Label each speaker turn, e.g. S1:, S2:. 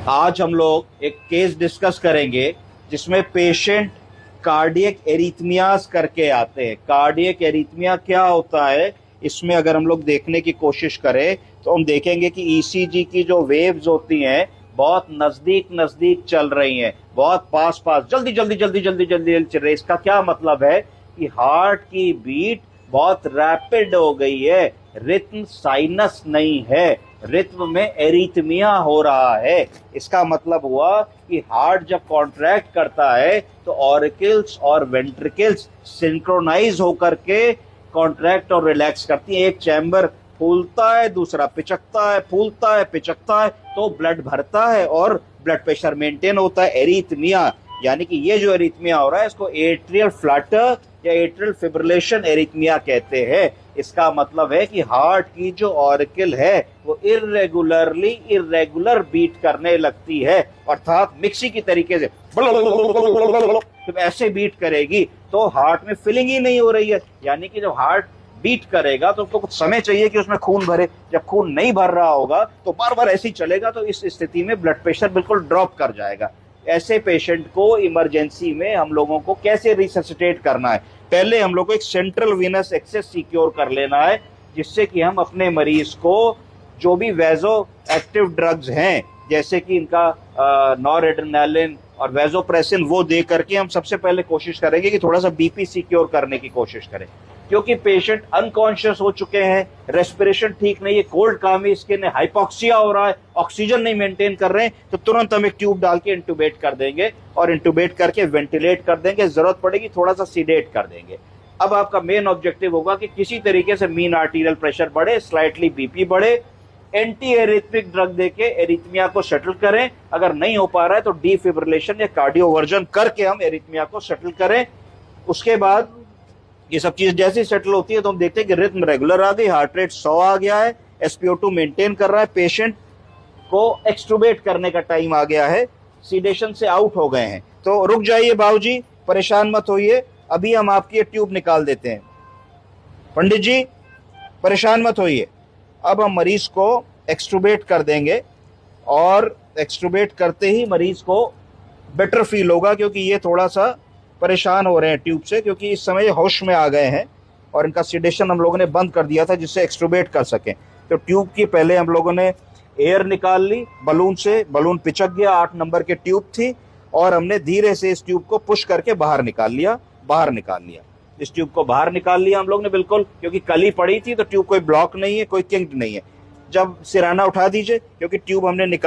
S1: आज हम लोग एक केस डिस्कस करेंगे जिसमें पेशेंट कार्डियक एरिथमियाज करके आते हैं। कार्डियक एरिथमिया क्या होता है, इसमें अगर हम लोग देखने की कोशिश करें तो हम देखेंगे कि ईसीजी की जो वेव्स होती हैं बहुत नजदीक नजदीक चल रही हैं, बहुत पास पास, जल्दी जल्दी जल्दी जल्दी जल्दी जल्दी चल रही है। इसका क्या मतलब है कि हार्ट की बीट बहुत रैपिड हो गई है, रिथम साइनस नहीं है, रिथम में एरिथमिया हो रहा है। इसका मतलब हुआ कि हार्ट जब कॉन्ट्रैक्ट करता है तो ऑरिकल्स और वेंट्रिकल्स सिंक्रोनाइज होकर के कॉन्ट्रैक्ट और रिलैक्स करती है। एक चैम्बर फूलता है, दूसरा पिचकता है, फूलता है, पिचकता है, तो ब्लड भरता है और ब्लड प्रेशर मेंटेन होता है। एरिथमिया यानी कि ये जो एरिथमिया हो रहा है इसको एट्रियल फ्लटर या एट्रियल फिब्रिलेशन एरिथमिया कहते हैं। इसका मतलब है कि हार्ट की जो ऑरिकल है वो इरेगुलर बीट करने लगती है, अर्थात मिक्सी की तरीके से जब ऐसे बीट करेगी तो हार्ट में फिलिंग ही नहीं हो रही है। यानी कि जब हार्ट बीट करेगा तो उसको कुछ समय चाहिए कि उसमें खून भरे, जब खून नहीं भर रहा होगा तो बार बार ऐसे ही चलेगा, तो इस स्थिति में ब्लड प्रेशर बिल्कुल ड्रॉप कर जाएगा। ऐसे पेशेंट को इमरजेंसी में हम लोगों को कैसे रिससिटेट करना है, पहले हम लोग को एक सेंट्रल वीनस एक्सेस सिक्योर कर लेना है, जिससे कि हम अपने मरीज को जो भी वेजो एक्टिव ड्रग्स हैं जैसे कि इनका नॉरएड्रेनालिन और वेजोप्रेसिन वो दे करके हम सबसे पहले कोशिश करेंगे कि थोड़ा सा बीपी सिक्योर करने की कोशिश करें, क्योंकि पेशेंट अनकॉन्शियस हो चुके हैं, रेस्पिरेशन ठीक नहीं है, कोल्ड कामी स्किन है, हाइपोक्सिया हो रहा है, ऑक्सीजन नहीं मेंटेन कर रहे हैं, तो तुरंत हम एक ट्यूब डाल के इंटूबेट कर देंगे और इंटूबेट करके वेंटिलेट कर देंगे, जरूरत पड़ेगी थोड़ा सा सीडेट कर देंगे। अब आपका मेन ऑब्जेक्टिव होगा कि किसी तरीके से मीन आर्टीरियल प्रेशर बढ़े, स्लाइटली बीपी बढ़े, एंटी एरिथमिक ड्रग देके एरिथमिया को सेटल करें। अगर नहीं हो पा रहा है तो डीफिब्रिलेशन या कार्डियोवर्जन करके हम एरिथमिया को सेटल करें। उसके बाद ये सब चीज जैसे सेटल होती है तो हम देखते हैं कि रिथम रेगुलर आ गई, हार्ट रेट 100 आ गया है, SpO2 मेंटेन कर रहा है, पेशेंट को एक्सट्रूबेट करने का टाइम आ गया है, सीडेशन से आउट हो गए हैं। तो रुक जाइए बाबूजी, परेशान मत होइए, अभी हम आपकी ट्यूब निकाल देते हैं। पंडित जी परेशान मत होइए, अब हम मरीज को एक्सट्रूबेट कर देंगे और एक्सट्रूबेट करते ही मरीज को बेटर फील होगा, क्योंकि ये थोड़ा सा परेशान हो रहे हैं ट्यूब से, क्योंकि इस समय होश में आ गए हैं और इनका सीडेशन हम लोगों ने बंद कर दिया था जिससे एक्सट्रूबेट कर सकें। तो ट्यूब की पहले हम लोगों ने एयर निकाल ली बलून से, बलून पिचक गया, 8 नंबर की ट्यूब थी और हमने धीरे से इस ट्यूब को पुश करके बाहर निकाल लिया। इस ट्यूब को बाहर निकाल लिया हम लोग ने बिल्कुल, क्योंकि कली पड़ी थी तो ट्यूब कोई ब्लॉक नहीं है, कोई किंक्ड नहीं है। जब सिराना उठा दीजिए, क्योंकि ट्यूब हमने निकाल